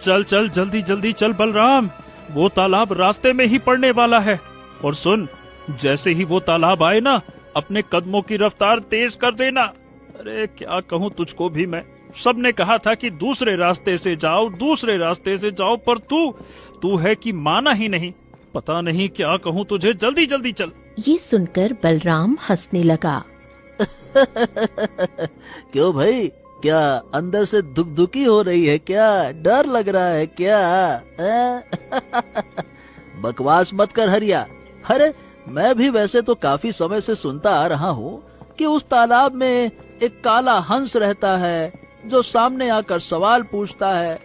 चल चल जल्दी जल्दी चल बलराम, वो तालाब रास्ते में ही पड़ने वाला है। और सुन, जैसे ही वो तालाब आए ना, अपने कदमों की रफ्तार तेज कर देना। अरे क्या कहूँ तुझको भी मैं, सबने कहा था कि दूसरे रास्ते से जाओ, दूसरे रास्ते से जाओ, पर तू है कि माना ही नहीं। पता नहीं क्या कहूँ तुझे, जल्दी जल्दी चल। ये सुनकर बलराम हंसने लगा। क्यों भाई, क्या अंदर से दुखी हो रही है क्या? डर लग रहा है क्या? बकवास मत कर हरिया। अरे मैं भी वैसे तो काफी समय से सुनता आ रहा हूँ कि उस तालाब में एक काला हंस रहता है जो सामने आकर सवाल पूछता है।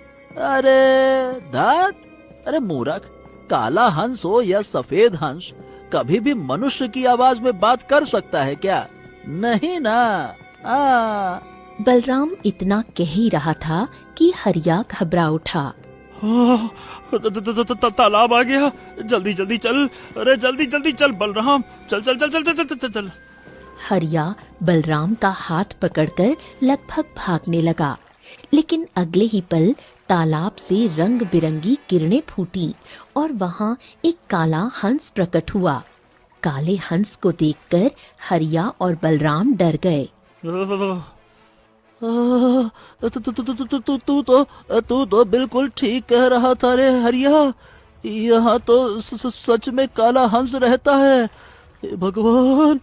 अरे धात, अरे मूर्ख, काला हंस हो या सफेद हंस, कभी भी मनुष्य की आवाज में बात कर सकता है क्या? नहीं ना। बलराम इतना कह ही रहा था कि हरिया घबरा उठा। तालाब आ गया, जल्दी जल्दी चल। अरे जल्दी जल्दी चल बलराम, चल चल चल चल चल चल चल चल। हरिया बलराम का हाथ पकड़कर लगभग भागने लगा, लेकिन अगले ही पल तालाब से रंग बिरंगी किरणें फूटी और वहाँ एक काला हंस प्रकट हुआ। काले हंस को देखकर हरिया और बलराम डर गए। तू तो बिल्कुल ठीक कह रहा था रे हरिया, यहाँ तो सच में काला हंस रहता है। भगवान,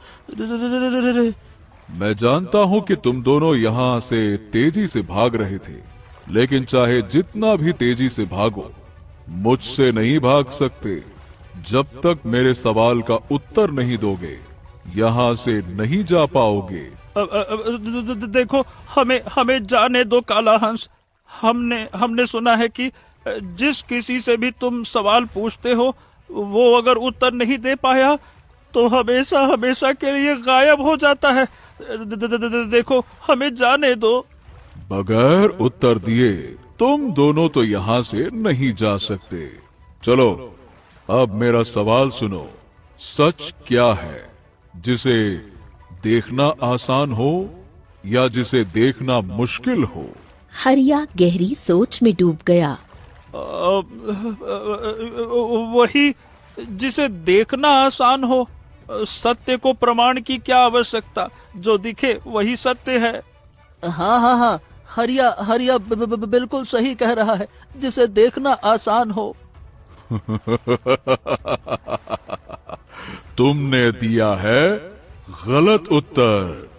मैं जानता हूँ कि तुम दोनों यहाँ से तेजी से भाग रहे थे, लेकिन चाहे जितना भी तेजी से भागो, मुझसे नहीं भाग सकते। जब तक मेरे सवाल का उत्तर नहीं दोगे, यहाँ से नहीं जा पाओगे। देखो, हमें जाने दो काला हंस। हमने सुना है कि जिस किसी से भी तुम सवाल पूछते हो, वो अगर उत्तर नहीं दे पाया तो हमेशा हमेशा के लिए गायब हो जाता है। देखो, हमें जाने दो। बगैर उत्तर दिए तुम दोनों तो यहाँ से नहीं जा सकते। चलो, अब मेरा सवाल सुनो। सच क्या है, जिसे देखना आसान हो या जिसे देखना मुश्किल हो? हरिया गहरी सोच में डूब गया। वही जिसे देखना आसान हो। सत्य को प्रमाण की क्या आवश्यकता, जो दिखे वही सत्य है। हाँ हाँ हाँ, हरिया बिल्कुल सही कह रहा है, जिसे देखना आसान हो। तुमने दिया है गलत उत्तर।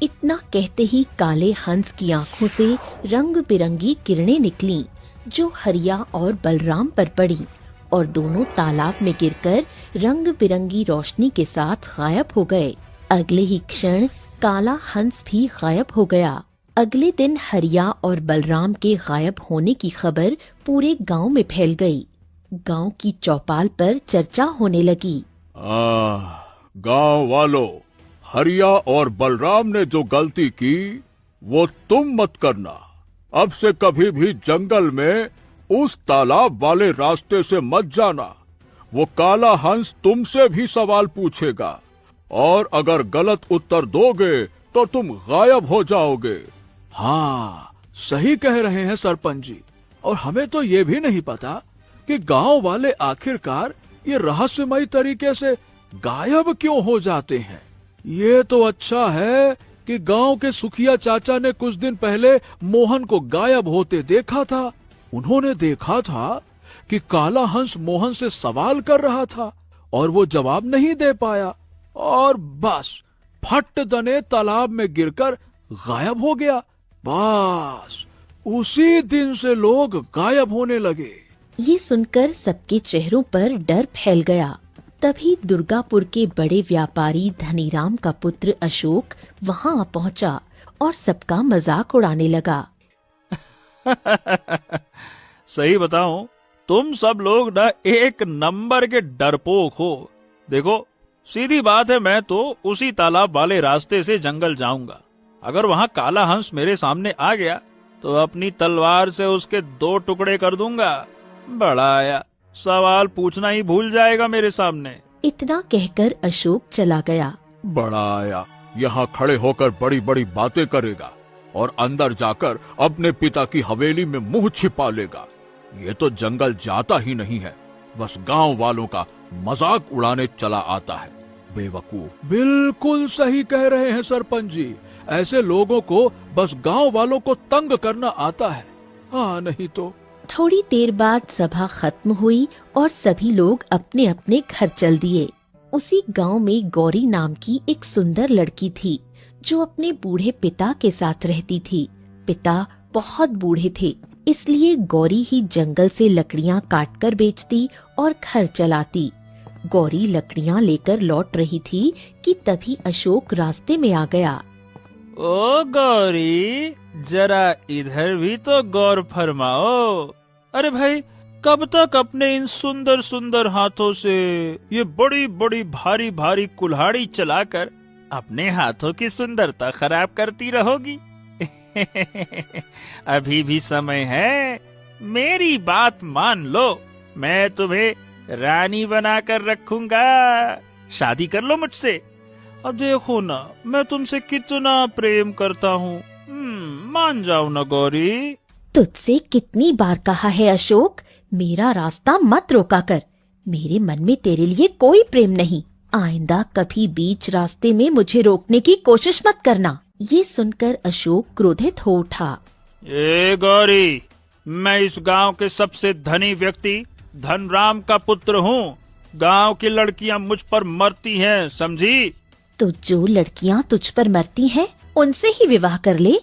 इतना कहते ही काले हंस की आंखों से रंग बिरंगी किरणें निकलीं, जो हरिया और बलराम पर पड़ी और दोनों तालाब में गिरकर रंग बिरंगी रोशनी के साथ गायब हो गए। अगले ही क्षण काला हंस भी गायब हो गया। अगले दिन हरिया और बलराम के गायब होने की खबर पूरे गांव में फैल गई। गांव की चौपाल पर चर्चा होने लगी। गांव वालों, हरिया और बलराम ने जो गलती की वो तुम मत करना। अब से कभी भी जंगल में उस तालाब वाले रास्ते से मत जाना। वो काला हंस तुमसे भी सवाल पूछेगा और अगर गलत उत्तर दोगे तो तुम गायब हो जाओगे। हाँ, सही कह रहे हैं सरपंच जी। और हमें तो ये भी नहीं पता कि गांव वाले आखिरकार ये रहस्यमयी तरीके से गायब क्यों हो जाते हैं। ये तो अच्छा है कि गांव के सुखिया चाचा ने कुछ दिन पहले मोहन को गायब होते देखा था। उन्होंने देखा था कि काला हंस मोहन से सवाल कर रहा था और वो जवाब नहीं दे पाया, और बस फट दने तालाब में गिरकर गायब हो गया। बस उसी दिन से लोग गायब होने लगे। ये सुनकर सबके चेहरों पर डर फैल गया। तभी दुर्गापुर के बड़े व्यापारी धनीराम का पुत्र अशोक वहाँ पहुँचा और सबका मजाक उड़ाने लगा। सही बताऊं, तुम सब लोग ना एक नंबर के डरपोक हो। देखो, सीधी बात है, मैं तो उसी तालाब वाले रास्ते से जंगल जाऊंगा। अगर वहाँ काला हंस मेरे सामने आ गया तो अपनी तलवार से उसके 2 टुकड़े कर दूंगा। बड़ा आया, सवाल पूछना ही भूल जाएगा मेरे सामने। इतना कहकर अशोक चला गया। बड़ा आया, यहाँ खड़े होकर बड़ी बड़ी बातें करेगा और अंदर जाकर अपने पिता की हवेली में मुंह छिपा लेगा। ये तो जंगल जाता ही नहीं है, बस गांव वालों का मजाक उड़ाने चला आता है। बेवकूफ। बिल्कुल सही कह रहे हैं सरपंच जी। ऐसे लोगों को बस गांव वालों को तंग करना आता है। हाँ, नहीं तो। थोड़ी देर बाद सभा खत्म हुई और सभी लोग अपने अपने घर चल दिए। उसी गांव में गौरी नाम की एक सुंदर लड़की थी जो अपने बूढ़े पिता के साथ रहती थी। पिता बहुत बूढ़े थे, इसलिए गौरी ही जंगल से लकड़ियां काटकर बेचती और घर चलाती। गौरी लकड़ियां लेकर लौट रही थी कि तभी अशोक रास्ते में आ गया। ओ गौरी, जरा इधर भी तो गौर फरमाओ। अरे भाई, कब तक अपने इन सुंदर सुंदर हाथों से ये बड़ी बड़ी भारी भारी कुल्हाड़ी चलाकर अपने हाथों की सुंदरता खराब करती रहोगी? अभी भी समय है, मेरी बात मान लो। मैं तुम्हें रानी बनाकर रखूंगा। शादी कर लो मुझसे। अब देखो ना, मैं तुमसे कितना प्रेम करता हूँ। मान जाओ ना गौरी। तुझसे कितनी बार कहा है अशोक, मेरा रास्ता मत रोका कर। मेरे मन में तेरे लिए कोई प्रेम नहीं। आइंदा कभी बीच रास्ते में मुझे रोकने की कोशिश मत करना। ये सुनकर अशोक क्रोधित हो उठा। ए गौरी, मैं इस गांव के सबसे धनी व्यक्ति धनराम का पुत्र हूँ। गांव की लड़कियां मुझ पर मरती हैं, समझी? तो जो लड़कियां तुझ पर मरती हैं, उनसे ही विवाह कर ले।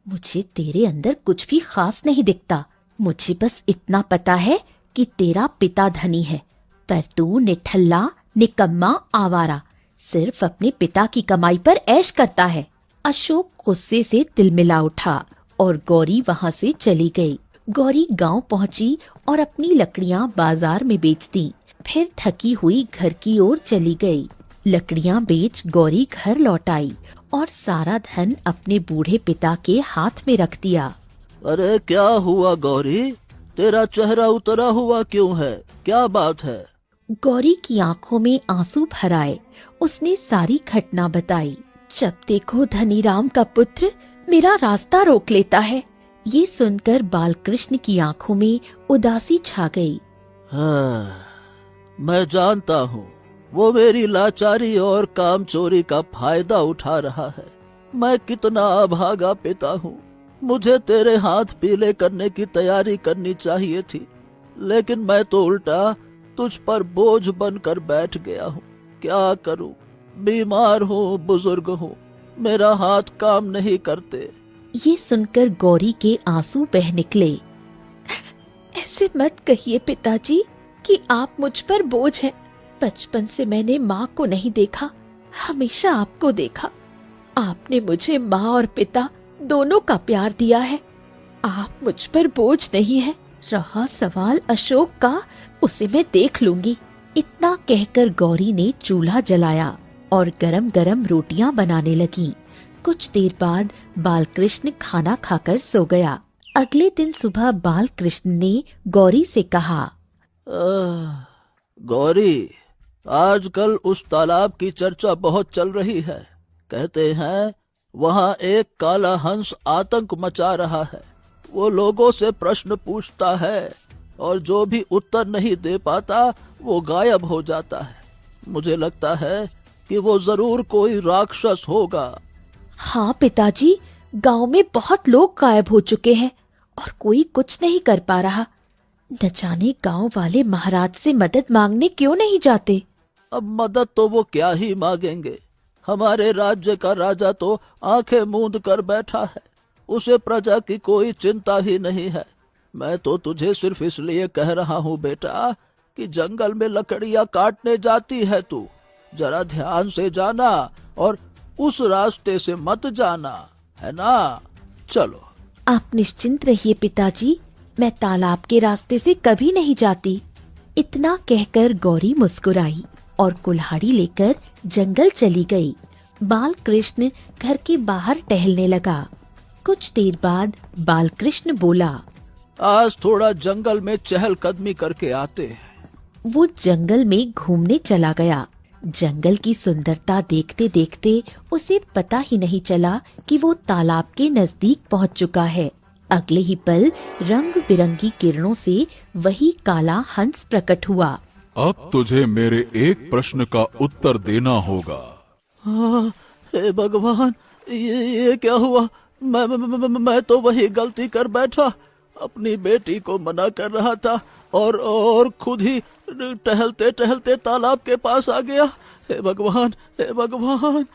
मुझे तेरे अंदर कुछ भी खास नहीं दिखता। मुझे बस इतना पता है कि तेरा पिता धनी है, पर तू निठल्ला, निकम्मा, आवारा, सिर्फ अपने पिता की कमाई पर ऐश करता है। अशोक गुस्से से तिलमिला उठा और गौरी वहाँ से चली गई। गौरी गांव पहुंची और अपनी लकड़ियां बाजार में बेच दी। फिर थकी हुई घर की ओर चली गई। लकड़ियां बेच गौरी घर लौट आई और सारा धन अपने बूढ़े पिता के हाथ में रख दिया। अरे क्या हुआ गौरी, तेरा चेहरा उतरा हुआ क्यों है? क्या बात है? गौरी की आंखों में आंसू भर आए। उसने सारी घटना बताई। जब देखो धनीराम का पुत्र मेरा रास्ता रोक लेता है। ये सुनकर बालकृष्ण की आंखों में उदासी छा गई। हाँ, मैं जानता हूँ वो मेरी लाचारी और कामचोरी का फायदा उठा रहा है। मैं कितना अभागा पिता हूँ। मुझे तेरे हाथ पीले करने की तैयारी करनी चाहिए थी, लेकिन मैं तो उल्टा तुझ पर बोझ बनकर बैठ गया हूँ। क्या करूँ? बीमार हूँ, बुजुर्ग हूँ, मेरा हाथ काम नहीं करते। ये सुनकर गौरी के आंसू बह निकले। ऐसे मत कहिए पिताजी कि आप मुझ पर बोझ हैं। बचपन से मैंने माँ को नहीं देखा, हमेशा आपको देखा। आपने मुझे माँ और पिता दोनों का प्यार दिया है। आप मुझ पर बोझ नहीं है। रहा सवाल अशोक का, उसे मैं देख लूंगी। इतना कहकर गौरी ने चूल्हा जलाया और गरम गरम रोटियां बनाने लगी। कुछ देर बाद बालकृष्ण खाना खाकर सो गया। अगले दिन सुबह बालकृष्ण ने गौरी से कहा, गौरी, आजकल उस तालाब की चर्चा बहुत चल रही है। कहते हैं वहाँ एक काला हंस आतंक मचा रहा है। वो लोगों से प्रश्न पूछता है और जो भी उत्तर नहीं दे पाता वो गायब हो जाता है। मुझे लगता है कि वो जरूर कोई राक्षस होगा। हाँ पिताजी, गांव में बहुत लोग गायब हो चुके हैं और कोई कुछ नहीं कर पा रहा। न जाने गांव वाले महाराज से मदद मांगने क्यों नहीं जाते। अब मदद तो वो क्या ही मांगेंगे। हमारे राज्य का राजा तो आंखें मूंद कर बैठा है। उसे प्रजा की कोई चिंता ही नहीं है। मैं तो तुझे सिर्फ इसलिए कह रहा हूँ बेटा कि जंगल में लकड़ियाँ काटने जाती है तू, जरा ध्यान से जाना और उस रास्ते से मत जाना, है ना? चलो। आप निश्चिंत रहिए पिताजी, मैं तालाब के रास्ते से कभी नहीं जाती। इतना कहकर गौरी मुस्कुराई और कुल्हाड़ी लेकर जंगल चली गई। बालकृष्ण घर के बाहर टहलने लगा। कुछ देर बाद बालकृष्ण बोला, आज थोड़ा जंगल में चहलकदमी करके आते हैं। वो जंगल में घूमने चला गया। जंगल की सुंदरता देखते देखते उसे पता ही नहीं चला कि वो तालाब के नजदीक पहुंच चुका है। अगले ही पल रंग बिरंगी किरणों से वही काला हंस प्रकट हुआ। अब तुझे मेरे एक प्रश्न का उत्तर देना होगा। हे भगवान, ये क्या हुआ? मैं तो वही गलती कर बैठा। अपनी बेटी को मना कर रहा था और खुद ही टहलते टहलते तालाब के पास आ गया। हे भगवान, हे भगवान।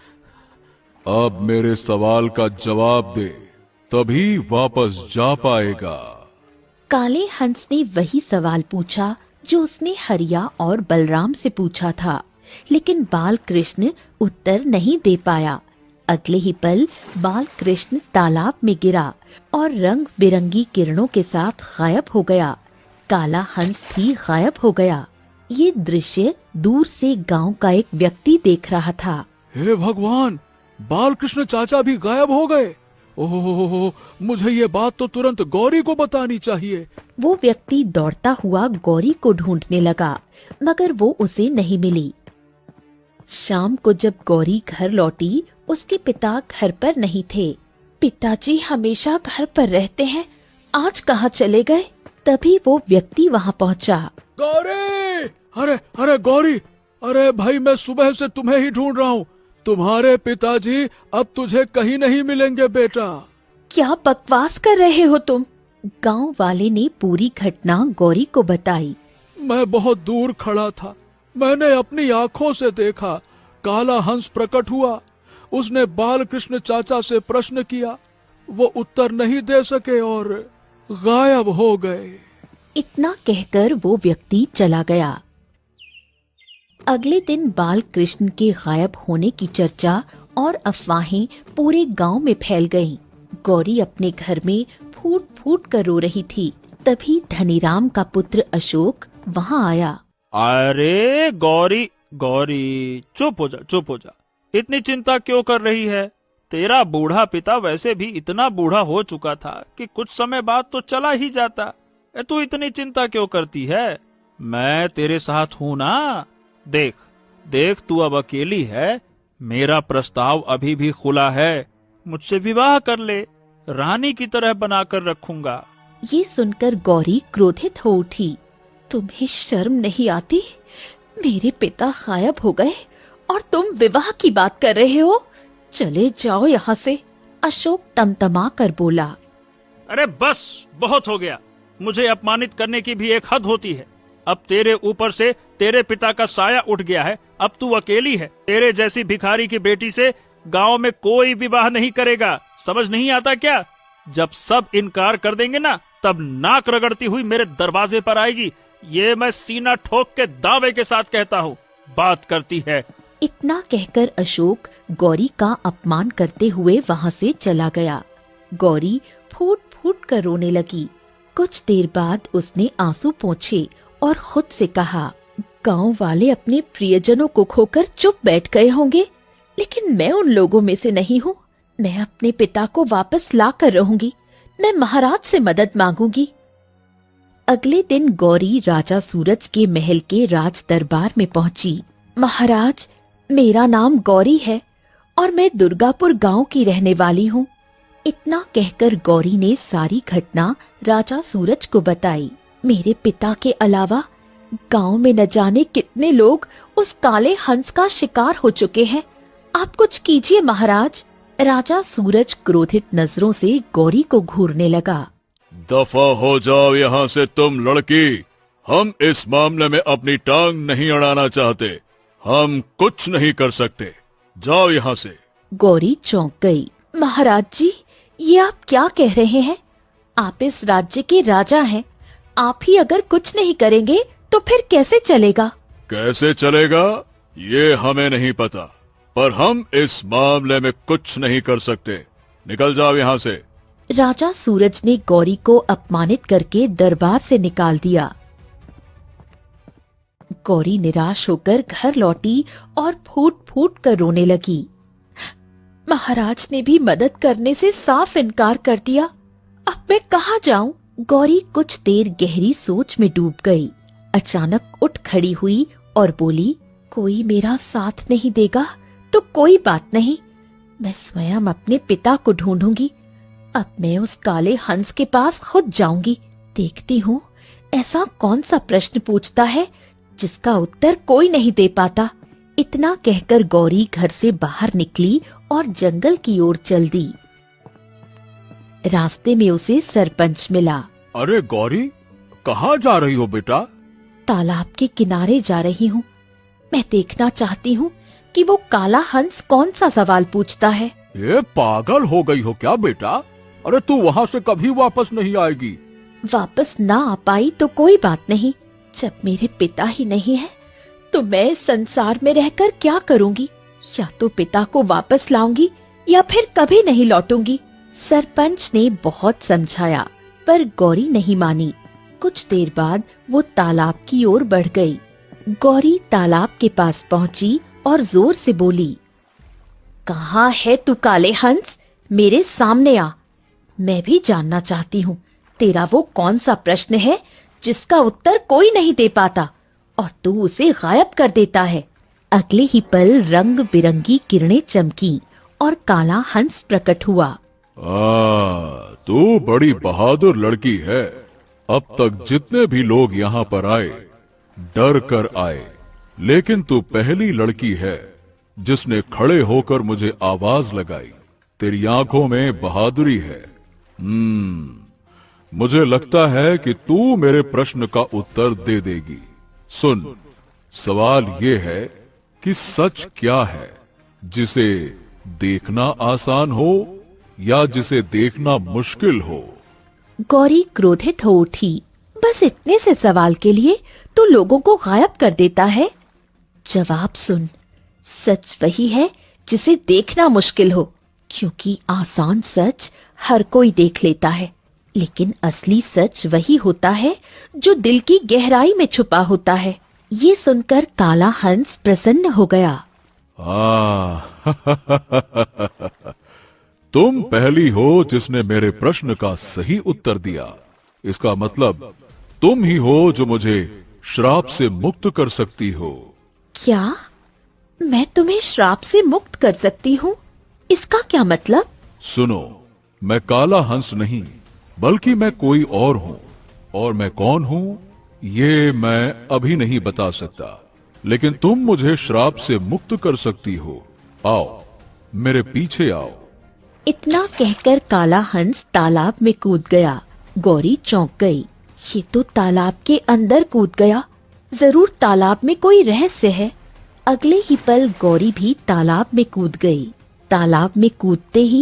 अब मेरे सवाल का जवाब दे, तभी वापस जा पाएगा। काले हंस ने वही सवाल पूछा जो उसने हरिया और बलराम से पूछा था, लेकिन बाल कृष्ण उत्तर नहीं दे पाया। अगले ही पल बाल कृष्ण तालाब में गिरा और रंग बिरंगी किरणों के साथ गायब हो गया। काला हंस भी गायब हो गया। ये दृश्य दूर से गांव का एक व्यक्ति देख रहा था। हे भगवान, बालकृष्ण चाचा भी गायब हो गए। ओह, मुझे ये बात तो तुरंत गौरी को बतानी चाहिए। वो व्यक्ति दौड़ता हुआ गौरी को ढूंढने लगा, मगर वो उसे नहीं मिली। शाम को जब गौरी घर लौटी, उसके पिता घर पर नहीं थे। पिताजी हमेशा घर पर रहते हैं, आज कहाँ चले गए? तभी वो व्यक्ति वहाँ पहुँचा। गौरी! अरे गौरी! अरे भाई, मैं सुबह से तुम्हें ही ढूंढ रहा हूँ। तुम्हारे पिताजी अब तुझे कहीं नहीं मिलेंगे बेटा। क्या बकवास कर रहे हो तुम? गांव वाले ने पूरी घटना गौरी को बताई। मैं बहुत दूर खड़ा था, मैंने अपनी आंखों से देखा। काला हंस प्रकट हुआ। उसने बालकृष्ण चाचा से प्रश्न किया, वो उत्तर नहीं दे सके और गायब हो गए। इतना कहकर वो व्यक्ति चला गया। अगले दिन बाल कृष्ण के गायब होने की चर्चा और अफवाहें पूरे गांव में फैल गईं। गौरी अपने घर में फूट फूट कर रो रही थी। तभी धनीराम का पुत्र अशोक वहां आया। अरे गौरी, गौरी चुप हो जा, चुप हो जा। इतनी चिंता क्यों कर रही है? तेरा बूढ़ा पिता वैसे भी इतना बूढ़ा हो चुका था कि कुछ समय बाद तो चला ही जाता। तू इतनी चिंता क्यों करती है? मैं तेरे साथ हूं ना। देख देख, तू अब अकेली है। मेरा प्रस्ताव अभी भी खुला है। मुझसे विवाह कर ले, रानी की तरह बनाकर रखूंगा। ये सुनकर गौरी क्रोधित हो उठी। तुम्हें शर्म नहीं आती? मेरे पिता गायब हो गए और तुम विवाह की बात कर रहे हो? चले जाओ यहाँ से। अशोक तमतमा कर बोला। अरे बस, बहुत हो गया। मुझे अपमानित करने की भी एक हद होती है। अब तेरे ऊपर से तेरे पिता का साया उठ गया है। अब तू अकेली है। तेरे जैसी भिखारी की बेटी से गांव में कोई विवाह नहीं करेगा। समझ नहीं आता क्या? जब सब इनकार कर देंगे ना, तब नाक रगड़ती हुई मेरे दरवाजे पर आएगी। ये मैं सीना ठोक के दावे के साथ कहता हूँ। बात करती है। इतना कहकर अशोक गौरी का अपमान करते हुए वहाँ से चला गया। गौरी फूट फूट कर रोने लगी। कुछ देर बाद उसने आंसू पोंछे और खुद से कहा, गांव वाले अपने प्रियजनों को खोकर चुप बैठ गए होंगे, लेकिन मैं उन लोगों में से नहीं हूँ। मैं अपने पिता को वापस ला कर रहूंगी। मैं महाराज से मदद मांगूंगी। अगले दिन गौरी राजा सूरज के महल के राज दरबार में पहुंची। महाराज, मेरा नाम गौरी है और मैं दुर्गापुर गांव की रहने वाली हूँ। इतना कहकर गौरी ने सारी घटना राजा सूरज को बताई। मेरे पिता के अलावा गांव में न जाने कितने लोग उस काले हंस का शिकार हो चुके हैं। आप कुछ कीजिए महाराज। राजा सूरज क्रोधित नजरों से गौरी को घूरने लगा। दफा हो जाओ यहाँ से तुम लड़की। हम इस मामले में अपनी टांग नहीं अड़ाना चाहते। हम कुछ नहीं कर सकते। जाओ यहाँ से। गौरी चौंक गई। महाराज जी, ये आप क्या कह रहे हैं? आप इस राज्य के राजा हैं। आप ही अगर कुछ नहीं करेंगे तो फिर कैसे चलेगा? कैसे चलेगा ये हमें नहीं पता, पर हम इस मामले में कुछ नहीं कर सकते। निकल जाओ यहाँ से। राजा सूरज ने गौरी को अपमानित करके दरबार से निकाल दिया। गौरी निराश होकर घर लौटी और फूट फूट कर रोने लगी। महाराज ने भी मदद करने से साफ इनकार कर दिया। अब मैं कहाँ जाऊं? गौरी कुछ देर गहरी सोच में डूब गई। अचानक उठ खड़ी हुई और बोली, कोई मेरा साथ नहीं देगा तो कोई बात नहीं, मैं स्वयं अपने पिता को ढूंढूंगी। अब मैं उस काले हंस के पास खुद जाऊंगी। देखती हूँ ऐसा कौन सा प्रश्न पूछता है जिसका उत्तर कोई नहीं दे पाता। इतना कहकर गौरी घर से बाहर निकली और जंगल की ओर चल दी। रास्ते में उसे सरपंच मिला। अरे गौरी, कहाँ जा रही हो बेटा? तालाब के किनारे जा रही हूँ। मैं देखना चाहती हूँ कि वो काला हंस कौन सा सवाल पूछता है। ये पागल हो गई हो क्या बेटा? अरे तू वहाँ से कभी वापस नहीं आएगी। वापस ना आ पाई तो कोई बात नहीं, जब मेरे पिता ही नहीं है तो मैं इस संसार में रहकर क्या करूँगी? या तो पिता को वापस लाऊंगी या फिर कभी नहीं लौटूंगी। सरपंच ने बहुत समझाया पर गौरी नहीं मानी। कुछ देर बाद वो तालाब की ओर बढ़ गई। गौरी तालाब के पास पहुंची और जोर से बोली, कहाँ है तू काले हंस? मेरे सामने आ। मैं भी जानना चाहती हूँ तेरा वो कौन सा प्रश्न है जिसका उत्तर कोई नहीं दे पाता और तू उसे गायब कर देता है। अगले ही पल रंग बिरंगी किरणें चमकी और काला हंस प्रकट हुआ। तू बड़ी बहादुर लड़की है। अब तक जितने भी लोग यहाँ पर आए डर कर आए, लेकिन तू पहली लड़की है जिसने खड़े होकर मुझे आवाज लगाई। तेरी आंखों में बहादुरी है। मुझे लगता है कि तू मेरे प्रश्न का उत्तर दे देगी। सुन, सवाल ये है कि सच क्या है, जिसे देखना आसान हो या जिसे देखना मुश्किल हो? गौरी क्रोधित हो उठी। बस इतने से सवाल के लिए तो लोगों को गायब कर देता है। जवाब सुन, सच वही है जिसे देखना मुश्किल हो, क्योंकि आसान सच हर कोई देख लेता है, लेकिन असली सच वही होता है जो दिल की गहराई में छुपा होता है। ये सुनकर काला हंस प्रसन्न हो गया। तुम पहली हो जिसने मेरे प्रश्न का सही उत्तर दिया। इसका मतलब तुम ही हो जो मुझे श्राप से मुक्त कर सकती हो। क्या मैं तुम्हें श्राप से मुक्त कर सकती हूँ? इसका क्या मतलब? सुनो, मैं काला हंस नहीं बल्कि मैं कोई और हूँ, और मैं कौन हूँ ये मैं अभी नहीं बता सकता, लेकिन तुम मुझे श्राप से मुक्त कर सकती हो। आओ, मेरे पीछे आओ। इतना कहकर काला हंस तालाब में कूद गया। गौरी चौंक गई। ये तो तालाब के अंदर कूद गया। जरूर तालाब में कोई रहस्य है। अगले ही पल गौरी भी तालाब में कूद गई। तालाब में कूदते ही